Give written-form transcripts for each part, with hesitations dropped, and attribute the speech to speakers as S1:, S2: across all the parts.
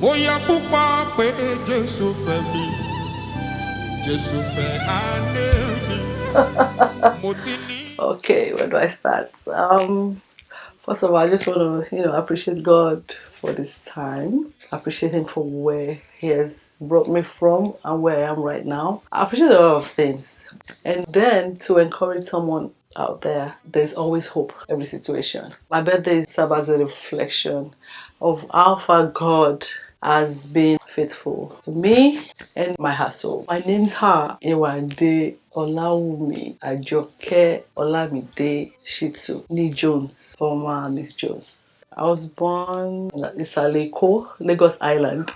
S1: Bóyá púpọ̀ pé Jésù fẹ́ mi, Jésù fẹ́ àná mi. Mo ti ní.
S2: Okay, where do I start? First of all, I just want to, appreciate God for this time. Appreciate Him for where He has brought me from and where I am right now. I appreciate a lot of things. And then to encourage someone out there, there's always hope in every situation. My birthday serves as a reflection of how far God has been faithful to me and my household. My name's Yewande Olawumi Ajoke Olamide Shittu Nee Jones, former Miss Jones. I was born in Isaleko, Lagos Island,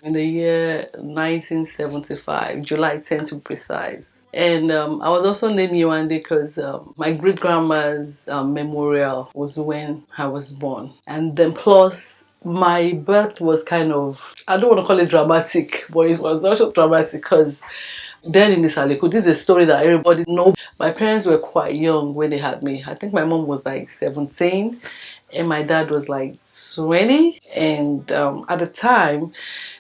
S2: in the year 1975, July 10 to be precise. And I was also named Yewande because my great grandma's memorial was when I was born. And then plus, my birth was kind of, I don't want to call it dramatic, but it was also dramatic because then in Isaleku, this is a story that everybody knows. My parents were quite young when they had me. I think my mom was like 17 and my dad was like 20. And at the time,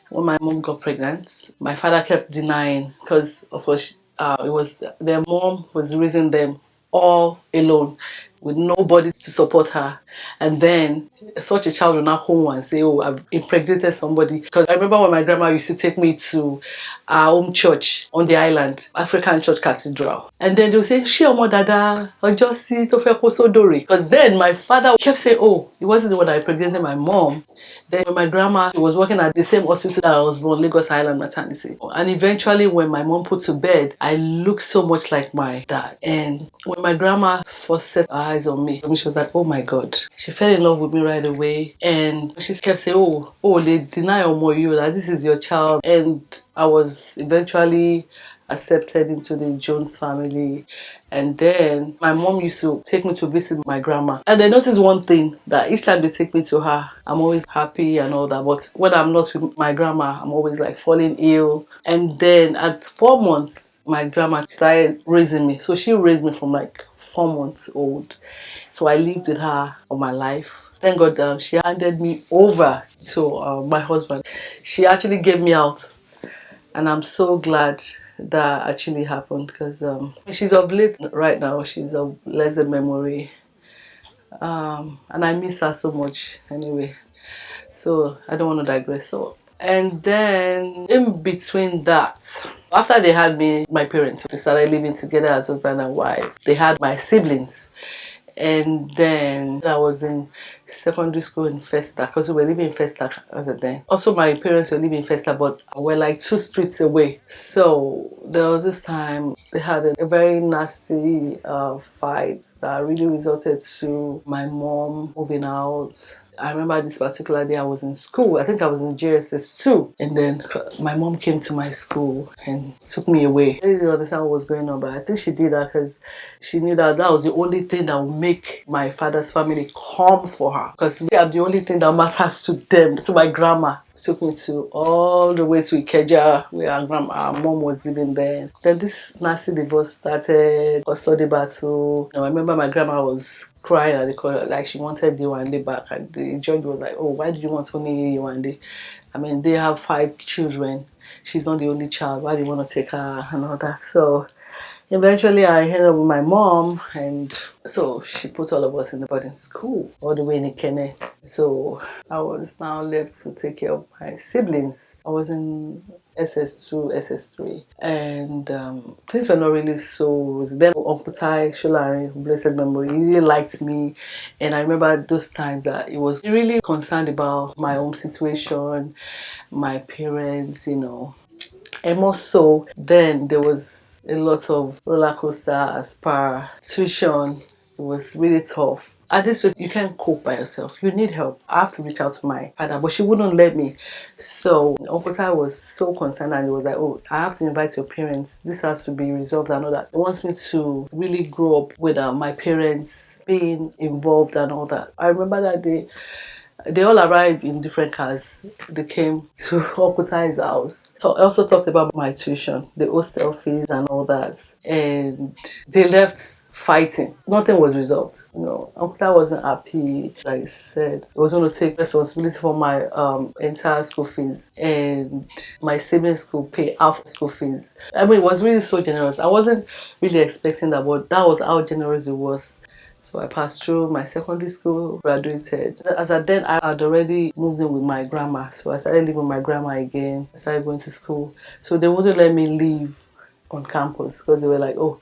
S2: when my mom got pregnant, my father kept denying because, of course, it was their mom was raising them all alone with nobody to support her. And then such a child will not home and say, "Oh, I've impregnated somebody." Because I remember when my grandma used to take me to our home church on the island, African Church Cathedral. And then they'll say, "She omo dada, ojo si to fe ko sodore." Because then my father kept saying, "Oh, it wasn't the one that impregnated my mom." Then when my grandma was working at the same hospital that I was born, Lagos Island Maternity. And eventually when my mom put to bed, I looked so much like my dad. And when my grandma first set her eyes on me, she was like, "Oh my God." She fell in love with me right away. And she kept saying, oh, they deny Omo you that this is your child. And I was eventually accepted into the Jones family. And then my mom used to take me to visit my grandma. And I noticed one thing, that each time they take me to her, I'm always happy and all that. But when I'm not with my grandma, I'm always like falling ill. And then at 4 months, my grandma started raising me. So she raised me from like 4 months old. So I lived with her all my life. Thank God she handed me over to my husband. She actually gave me out, and I'm so glad that actually happened because she's of late right now. She's of lesser memory, and I miss her so much anyway. So I don't want to digress. So and then in between that, after they had me, my parents, they started living together as husband and wife. They had my siblings. And then I was in secondary school in Festa because we were living in Festa as a then. Also, my parents were living in Festa, but we're like 2 streets away. So there was this time they had a very nasty fight that really resulted to my mom moving out. I remember this particular day I was in school. I think I was in JSS 2. And then my mom came to my school and took me away. I didn't understand what was going on, but I think she did that because she knew that that was the only thing that would make my father's family come for her. Because they are the only thing that matters to them, to my grandma. Took me to all the way to Ikeja, where our mom was living there. Then this nasty divorce started, a study battle. I remember my grandma was crying at the court, like she wanted Yewande back. And the judge was like, "Oh, why do you want only Yewande? I mean, they have 5 children. She's not the only child. Why do you want to take her?" and all that. So eventually I ended up with my mom, and so she put all of us in the boarding school all the way in Ikene. So I was now left to take care of my siblings. I was in SS2, SS3, and things were not really so rosy. Then Uncle Tai Sholari, blessed memory, he really liked me, and I remember those times that he was really concerned about my own situation, my parents, and more so, then there was a lot of roller coaster as per tuition. It was really tough. At this rate, you can't cope by yourself. You need help. I have to reach out to my father, but she wouldn't let me. So Uncle Tai was so concerned and he was like, "Oh, I have to invite your parents. This has to be resolved and all that." He wants me to really grow up with my parents being involved and all that. I remember that day They all arrived in different cars. They came to Uncle Ty's house. So I also talked about my tuition, the hostel fees and all that. And they left fighting. Nothing was resolved. Uncle Ty wasn't happy. Like I said, he was going to take responsibility for my entire school fees. And my siblings could pay half school fees. I mean, it was really so generous. I wasn't really expecting that, but that was how generous it was. So I passed through my secondary school, graduated. As at then, I had already moved in with my grandma. So I started living with my grandma again. I started going to school. So they wouldn't let me leave on campus because they were like, oh,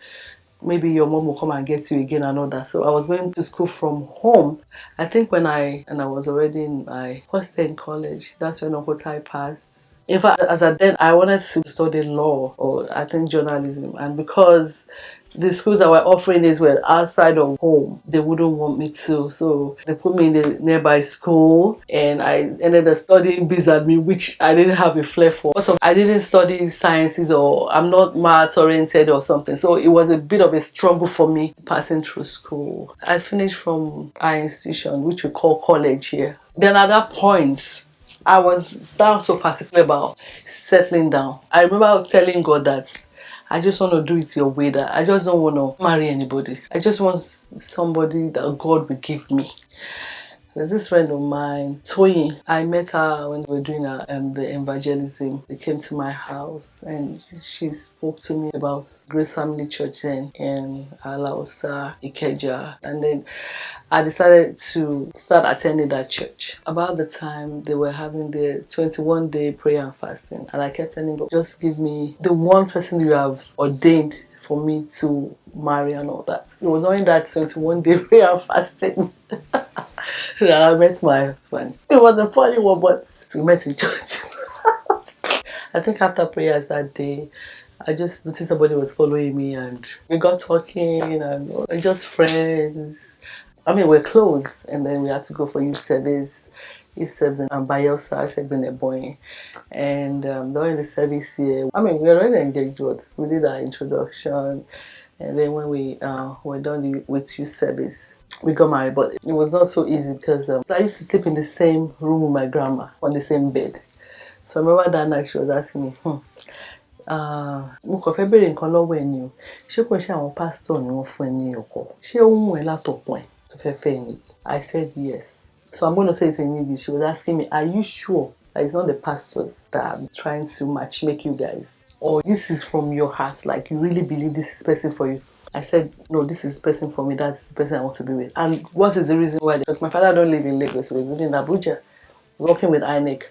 S2: maybe your mom will come and get you again and all that. So I was going to school from home. I think when I was already in my first year in college, that's when Uncle Tai passed. In fact, as at then, I wanted to study law or I think journalism. And because the schools that were offering this were outside of home, they wouldn't want me to. So they put me in the nearby school and I ended up studying biz admin, which I didn't have a flair for. Also, I didn't study sciences or I'm not math oriented or something. So it was a bit of a struggle for me passing through school. I finished from our institution, which we call college here. Then at that point, I was still so particular about settling down. I remember telling God that I just want to do it your way, that I just don't want to marry anybody. I just want somebody that God will give me. There's this friend of mine, Toyin. I met her when we were doing the evangelism. They came to my house and she spoke to me about Grace Family Church then in Alaosa, Ikeja. And then I decided to start attending that church. About the time they were having their 21-day prayer and fasting. And I kept telling God, just give me the one person you have ordained for me to marry and all that. It was only that 21-day prayer and fasting that I met my husband. It was a funny one, but we met in church. I think after prayers that day, I just noticed somebody was following me and we got talking and we're just friends. I mean, we're close and then we had to go for youth service. He served in Bayelsa, I served in Ebonyi. And during the service here, I mean, we were already engaged, but we did our introduction. And then when we were done with youth service, we got married. But it was not so easy because I used to sleep in the same room with my grandma on the same bed. So I remember that night she was asking me, mo kàn fẹ́ béèrè nǹkan lọ́wọ́ ẹ ni o, ṣé kò ṣe àwọn pásítọ̀ ni wọ́n fún ẹ ní ọkọ, ṣé ó mú ẹ látọkùn ẹ tó fẹ́ fẹ́ ni? I said yes. So I'm going to say it in English. She was asking me, are you sure that it's not the pastors that are trying to match make you guys, or this is from your heart, like you really believe this is the person for you? I said, no, this is the person for me, that's the person I want to be with. And what is the reason why? Because my father don't live in Lagos, so he's living in Abuja, working with INEC.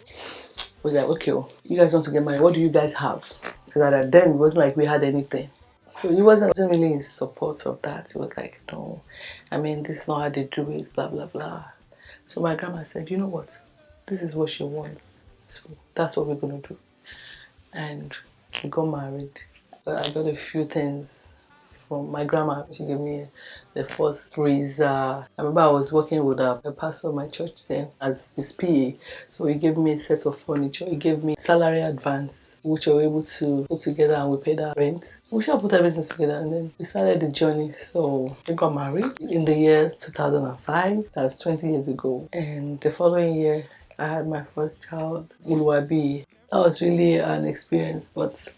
S2: We're like, okay, well, you guys want to get married, what do you guys have? Because at then it wasn't like we had anything. So he wasn't really in support of that. He was like, no, I mean, this is not how they do it, blah, blah, blah. So my grandma said, you know what? This is what she wants. So that's what we're going to do. And we got married. But I got a few things from my grandma. She gave me the first freezer. I remember I was working with a pastor of my church then as his PA. So he gave me a set of furniture. He gave me salary advance, which we were able to put together and we paid our rent. We should put everything together and then we started the journey. So we got married in the year 2005. That's 20 years ago. And the following year, I had my first child, Uluwabi. That was really an experience, but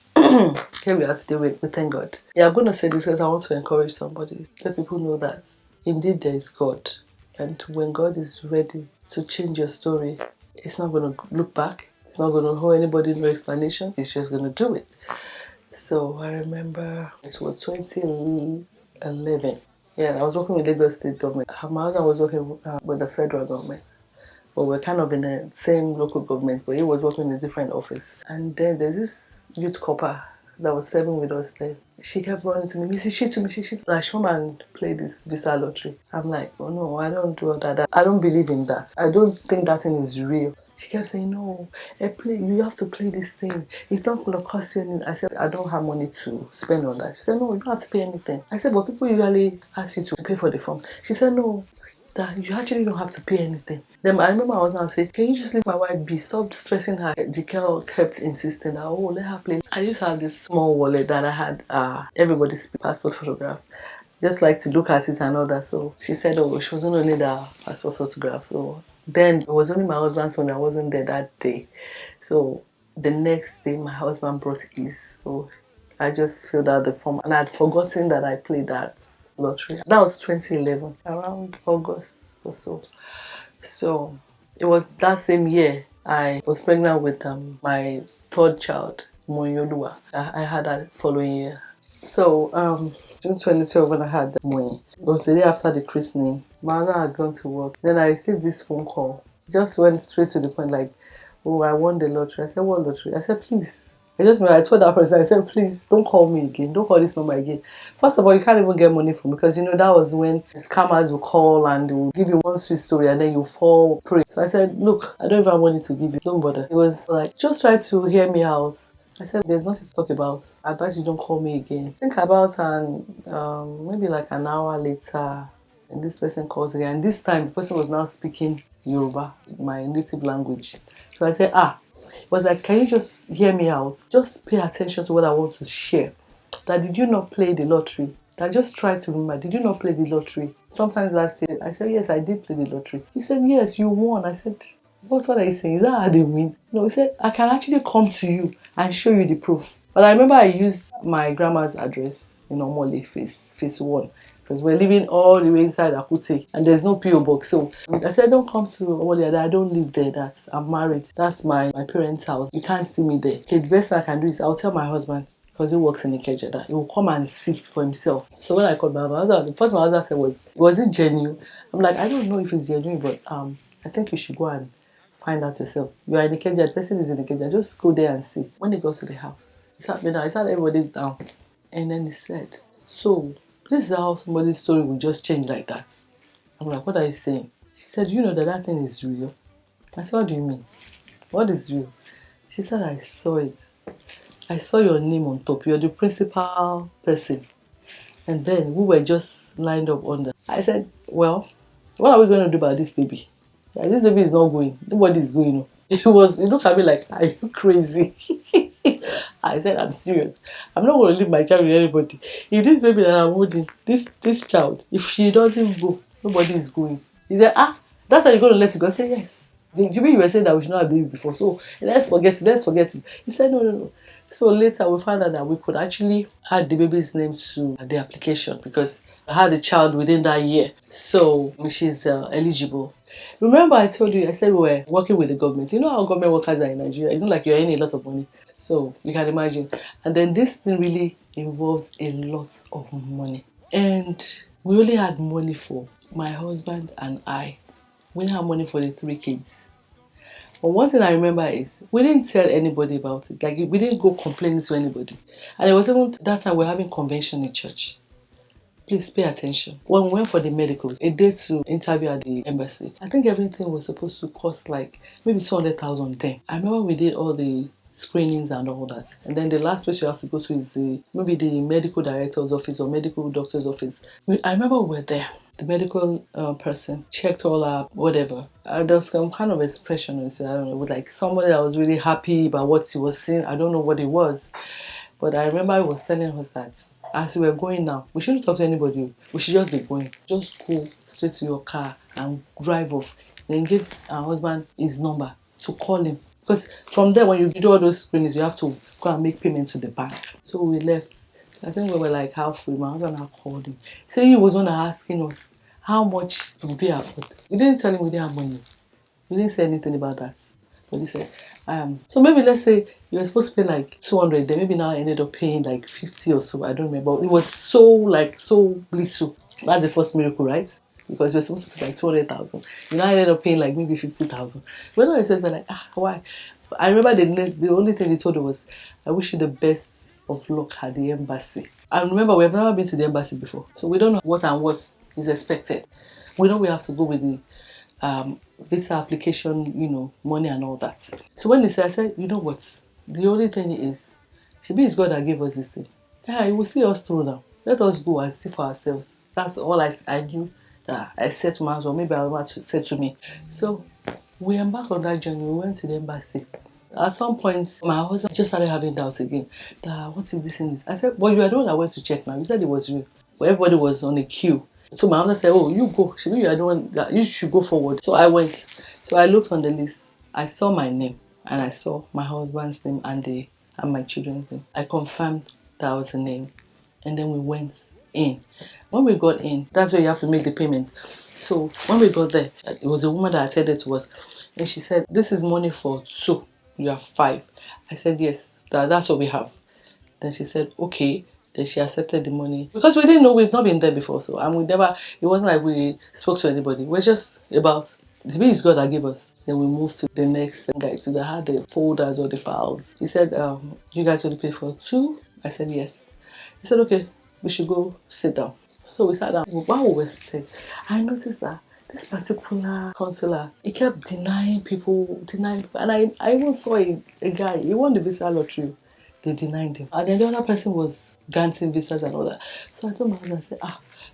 S2: here we are today, we thank God. Yeah, I'm going to say this because I want to encourage somebody. Let people know that indeed there is God. And when God is ready to change your story, it's not going to look back. It's not going to hold anybody no explanation. It's just going to do it. So I remember it was 2011. Yeah, I was working with Lagos State government. My husband was working with the federal government. But we're kind of in the same local government, but he was working in a different office. And then there's this youth copper that was serving with us there. She kept running to me, Mrs. Shittu, Mrs. Shittu. Like, come and play this visa lottery. I'm like, oh no, I don't do that. I don't believe in that. I don't think that thing is real. She kept saying, no, you have to play this thing. It's not going to cost you anything. I said, I don't have money to spend on that. She said, no, you don't have to pay anything. I said, but people usually ask you to pay for the form. She said, no, that you actually don't have to pay anything. Then I remember I was going to say, can you just leave my wife be? Stop stressing her. The girl kept insisting that, oh, let her play. I used to have this small wallet that I had everybody's passport photograph. Just like to look at it and all that. So she said, oh, she was going to need a passport photograph. So Then it was only my husband's phone. I wasn't there that day. So the next day, my husband brought his. So I just filled out the form and I'd forgotten that I played that lottery. That was 2011, around August or so. So it was that same year I was pregnant with my third child, Moyolua. I had that following year. So June 2012 when I had Moy, it was the day after the christening. My mother had gone to work. Then I received this phone call. It just went straight to the point like, oh, I won the lottery. I said, what lottery? I said, please. I told that person, I said, please don't call me again. Don't call this number again. First of all, you can't even get money from, because you know that was when scammers will call and they will give you one sweet story and then you fall prey. So I said, look, I don't even have money to give you. Don't bother. It was like, just try to hear me out. I said, there's nothing to talk about. I advise you don't call me again. Think about maybe like an hour later, and this person calls again. And this time, the person was now speaking Yoruba, my native language. So I said, it was like, can you just hear me out? Just pay attention to what I want to share. That did you not play the lottery? That just try to remember, did you not play the lottery? Sometimes last year, I said, yes, I did play the lottery. He said, yes, you won. I said, what are you saying? Is that how they win? No, he said, I can actually come to you and show you the proof. But I remember I used my grandma's address in Omole, phase 1. Because we're living all the way inside Akute and there's no PO box. So I said, don't come to Omole, I don't live there. I'm married. That's my parents' house. You can't see me there. Okay, the best thing I can do is I'll tell my husband, because he works in Ikeja, that he will come and see for himself. So when I called my husband, the first my husband said was it genuine? I'm like, I don't know if it's genuine, but I think you should go and find out yourself. You are in Ikeja, the person is in Ikeja, just go there and see. When he goes to the house, he sat me down, he sat everybody down. And then he said, so this is how somebody's story will just change like that. I'm like, what are you saying? She said, you know that thing is real. I said, what do you mean? What is real? She said, I saw it. I saw your name on top. You're the principal person. And then we were just lined up under. I said, well, what are we going to do about this baby? Yeah, this baby is not going. Nobody is going. He looked at me like, are you crazy? I said, I'm serious. I'm not going to leave my child with anybody. If this baby that I'm holding, this child, if she doesn't go, nobody is going. He said, that's how you're going to let it go? I said, yes. You mean you were saying that we should not have baby before? So let's forget it. He said, no. So later we found out that we could actually add the baby's name to the application because I had a child within that year. So she's eligible. Remember I told you, I said we were working with the government. You know how government workers are in Nigeria. It's not like you're earning a lot of money. So you can imagine. And then this thing really involves a lot of money. And we only had money for my husband and I. We didn't have money for the 3 kids. But one thing I remember is we didn't tell anybody about it. Like we didn't go complaining to anybody. And it was even that time we were having convention in church. Please pay attention. When we went for the medicals, a day to interview at the embassy, I think everything was supposed to cost like maybe 200,000 then. I remember we did all the screenings and all that. And then the last place you have to go to is maybe the medical director's office or medical doctor's office. I remember we were there. The medical person checked all our whatever. There was some kind of expression on it, I don't know, with like somebody that was really happy about what he was seeing. I don't know what it was. But I remember he was telling us that as we were going now, we shouldn't talk to anybody. We should just be going. Just go straight to your car and drive off. Then give our husband his number to call him. Because from there, when you do all those screenings, you have to go and make payment to the bank. So we left. I think we were like halfway. My husband had called him. So he was one asking us how much would we afford. We didn't tell him we didn't have money. We didn't say anything about that. But he said, so maybe let's say you were supposed to pay like 200, then maybe now I ended up paying like 50 or so. I don't remember. It was so little. That's the first miracle, right? Because you're supposed to pay like 200,000. You know, I ended up paying like maybe 50,000. When I said, like, why? I remember the only thing he told us was, I wish you the best of luck at the embassy. And remember, we have never been to the embassy before. So we don't know what is expected. We know we have to go with the visa application, money and all that. So when they said, I said, you know what? The only thing is, maybe it's God that gave us this thing. Yeah, He will see us through now. Let us go and see for ourselves. That's all I knew that I said to my husband, maybe I want to say to me. So we embarked on that journey. We went to the embassy. At some point, my husband just started having doubts again. What if this thing is? I said, well, you are the one that went to check now. You said it was real. But everybody was on a queue. So my husband said, oh, you go. You are the one that you should go forward. So I went. So I looked on the list. I saw my name and I saw my husband's name and my children's name. I confirmed that was the name. And then we went in. When we got in, that's where you have to make the payment. So when we got there, it was a woman that attended to us. And she said, "This is money for two. You have five." I said, "Yes, that's what we have." Then she said, "Okay." Then she accepted the money. Because we didn't know, we've not been there before. So, and we never, it wasn't like we spoke to anybody. We're just about, the way it's God that gave us. Then we moved to the next guy. So they had the folders or the files. He said, "You guys will pay for two?" I said, "Yes." He said, "Okay, we should go sit down." So we sat down. While we were sitting, I noticed that this particular counselor, he kept denying people. And I even saw a guy, he won the visa lottery. They denied him. And then the other person was granting visas and all that. So I told my husband, I said,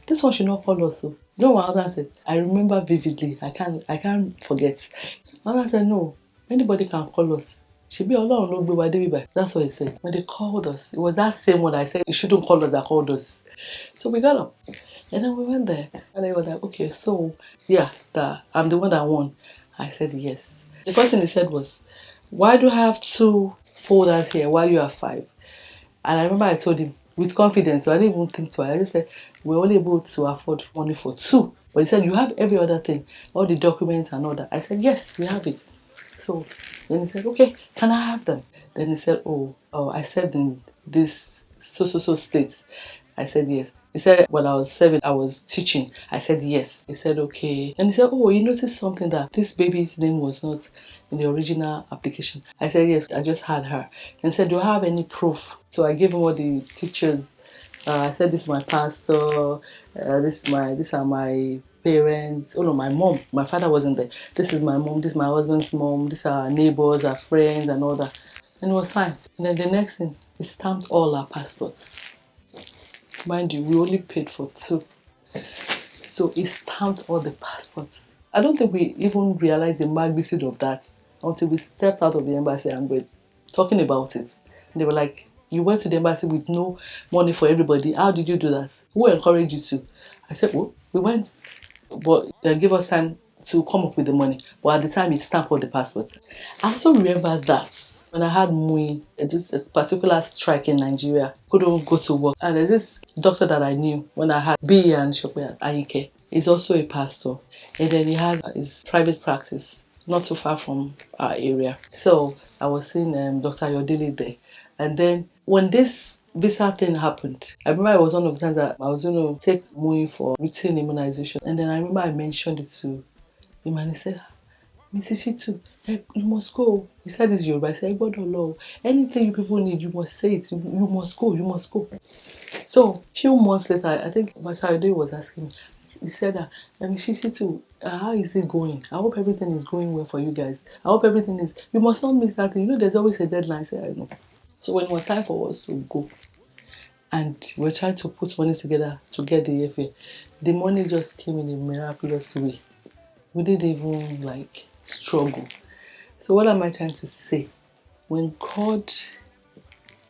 S2: this one should not call us. So, you know what my husband said? I remember vividly. I can't forget. My husband said, "No, anybody can call us. Should be Ọlọ́run ló gbé wa débi báyìí." That's what he said. When they called us, it was that same one I said, "You shouldn't call us," that called us. So we got up. And then we went there. And they were like, "Okay, so yeah, I'm the one that won." I said, "Yes." The first thing he said was, "Why do I have two folders here while you have five?" And I remember I told him with confidence, so I didn't even think twice. I just said, "We're only able to afford money for two." But he said, "You have every other thing, all the documents and all that." I said, "Yes, we have it." So then he said, "Okay, can I have them?" Then he said, "Oh, I served in this so states." I said, "Yes." He said, "When I was serving, I was teaching." I said, "Yes." He said, "Okay." And he said, "Oh, you noticed something that this baby's name was not in the original application?" I said, "Yes, I just had her." And he said, "Do I have any proof?" So I gave him all the pictures. I said, "This is my pastor. These are my parents. Oh no, my mom. My father wasn't there. This is my mom. This is my husband's mom. These are our neighbors, our friends, and all that." And it was fine. And then the next thing, he stamped all our passports. Mind you, we only paid for two. So he stamped all the passports. I don't think we even realized the magnitude of that until we stepped out of the embassy and were talking about it. And they were like, "You went to the embassy with no money for everybody. How did you do that? Who encouraged you to?" I said, "Well, we went, but they gave us time to come up with the money. But at the time, he stamped all the passports." I also remember that when I had Mui, this particular strike in Nigeria, couldn't go to work. And there's this doctor that I knew when I had B and Shokwe at Ayike. He's also a pastor. And then he has his private practice not too far from our area. So I was seeing Dr. Yodili there. And then when this visa thing happened, I remember it was one of the times that I was going to take Mui for routine immunization. And then I remember I mentioned it to him and he said, "Mrs. Shittu, you must go." He said this Yoruba. I said, "God alone. Anything you people need, you must say it. You must go. You must go." So a few months later, I think Masayode was asking me. He said that, "Mrs. Shittu, how is it going? I hope everything is going well for you guys. I hope everything is. You must not miss that thing. You know, there's always a deadline." I said, "I know." So when it was time for us to go, and we're trying to put money together to get the airfare, the money just came in a miraculous way. We didn't even struggle. So what am I trying to say? When God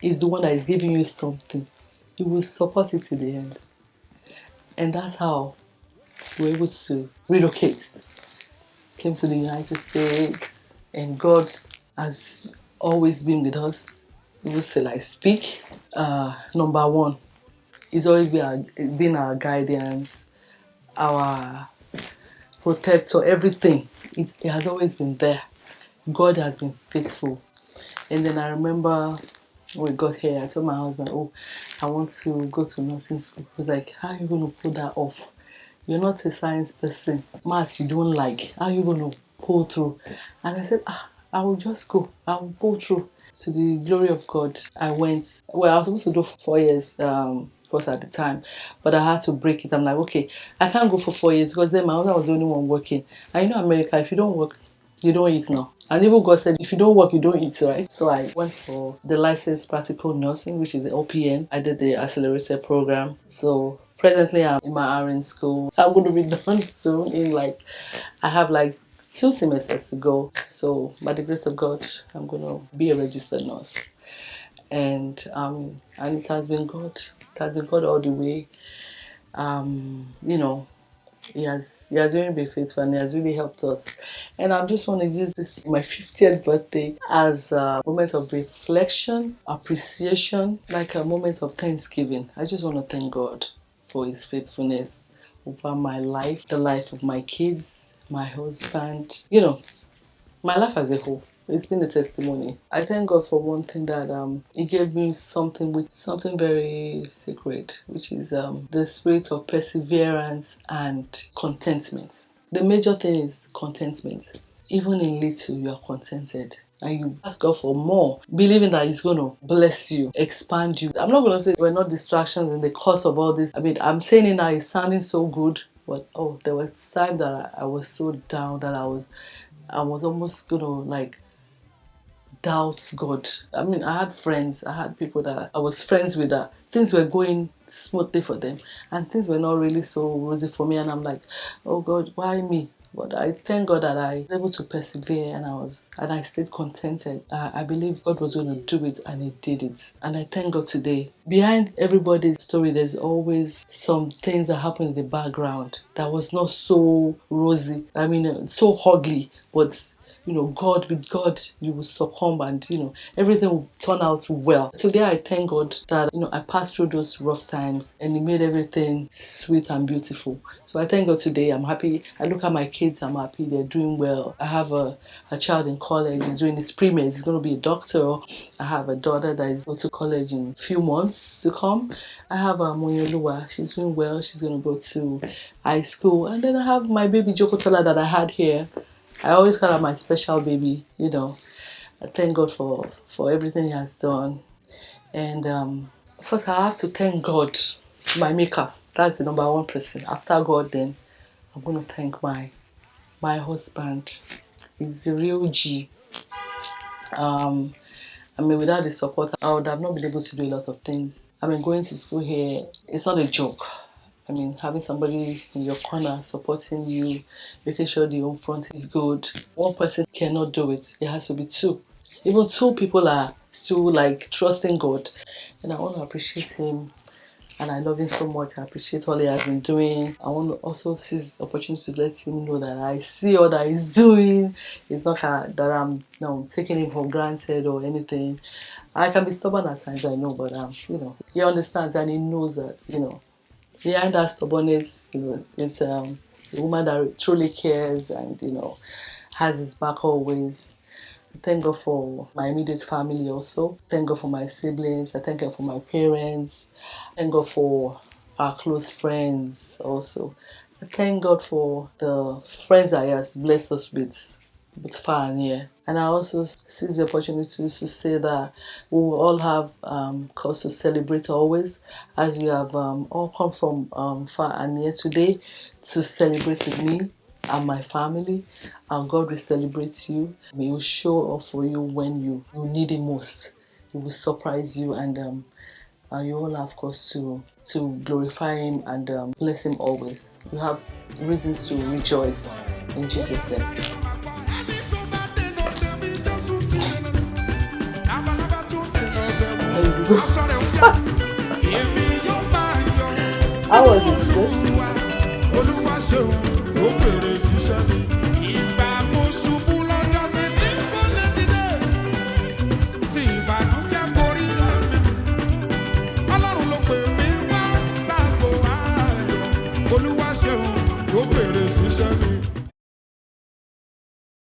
S2: is the one that is giving you something, He will support it to the end. And that's how we're able to relocate. Came to the United States, and God has always been with us. He will say, speak. Number one, He's always been our guidance, our protector, everything. It has always been there. God has been faithful. And then I remember when we got here, I told my husband, "Oh, I want to go to nursing school." He was like, "How are you going to pull that off? You're not a science person. Maths you don't like. How are you going to pull through?" And I said, "I will just go. I will pull through." To the glory of God, I went. Well, I was supposed to do 4 years, course at the time, but I had to break it. I'm like, okay, I can't go for 4 years because then my husband was the only one working. And you know, America, if you don't work, you don't eat now. And even God said, if you don't work, you don't eat, right? So I went for the licensed practical nursing, which is the OPN. I did the accelerated program. So presently I'm in my RN school. I'm going to be done soon I have 2 semesters to go. So by the grace of God, I'm going to be a registered nurse. And it has been God. It has been God all the way. You know, He has really been faithful and he has really helped us. And I just want to use this my 50th birthday as a moment of reflection, appreciation, like a moment of thanksgiving. I just want to thank God for his faithfulness over my life, the life of my kids, my husband, my life as a whole. It's been a testimony. I thank God for one thing that He gave me something very sacred, which is the spirit of perseverance and contentment. The major thing is contentment. Even in little, you are contented. And you ask God for more, believing that He's going to bless you, expand you. I'm not going to say we're not distractions in the course of all this. I mean, I'm saying it now, it's sounding so good, but there were times that I was so down that I was almost gonna like doubt God. I mean, I had people that I was friends with that things were going smoothly for them and things were not really so rosy for me. And I'm like, oh God, why me? But I thank God that I was able to persevere and I stayed contented. I believe God was going to do it and He did it. And I thank God today. Behind everybody's story, there's always some things that happen in the background that was not so rosy. I mean, so ugly, but God, with God, you will succumb and, everything will turn out well. Today, I thank God that, I passed through those rough times and He made everything sweet and beautiful. So I thank God today. I'm happy. I look at my kids, I'm happy. They're doing well. I have a child in college. He's doing his pre-med. He's going to be a doctor. I have a daughter that is going to college in a few months to come. I have a Monyoluwa. She's doing well. She's going to go to high school. And then I have my baby Jokotola that I had here. I always call her my special baby, I thank God for everything He has done. And first I have to thank God, my maker. That's the number one person. After God, then I'm going to thank my husband. He's the real G. I mean, without the support, I would have not been able to do a lot of things. I mean, going to school here, it's not a joke. I mean, having somebody in your corner supporting you, making sure the home front is good. One person cannot do it. It has to be two. Even two people are still like trusting God. And I want to appreciate Him. And I love Him so much. I appreciate all He has been doing. I want to also seize the opportunity to let Him know that I see all that He's doing. It's not that I'm taking Him for granted or anything. I can be stubborn at times, I know, but He understands and He knows that, behind that stubbornness, it's a woman that truly cares and, has His back always. Thank God for my immediate family also. Thank God for my siblings. I thank God for my parents. Thank God for our close friends also. I thank God for the friends that He has blessed us with, both far and near. And I also seize the opportunity to say that we will all have cause to celebrate always, as you have all come from far and near today to celebrate with me and my family. And God will celebrate you. He will show up for you when you need Him most. He will surprise you and you all have cause to glorify Him and bless Him always. You have reasons to rejoice in Jesus' name. How was it? Good?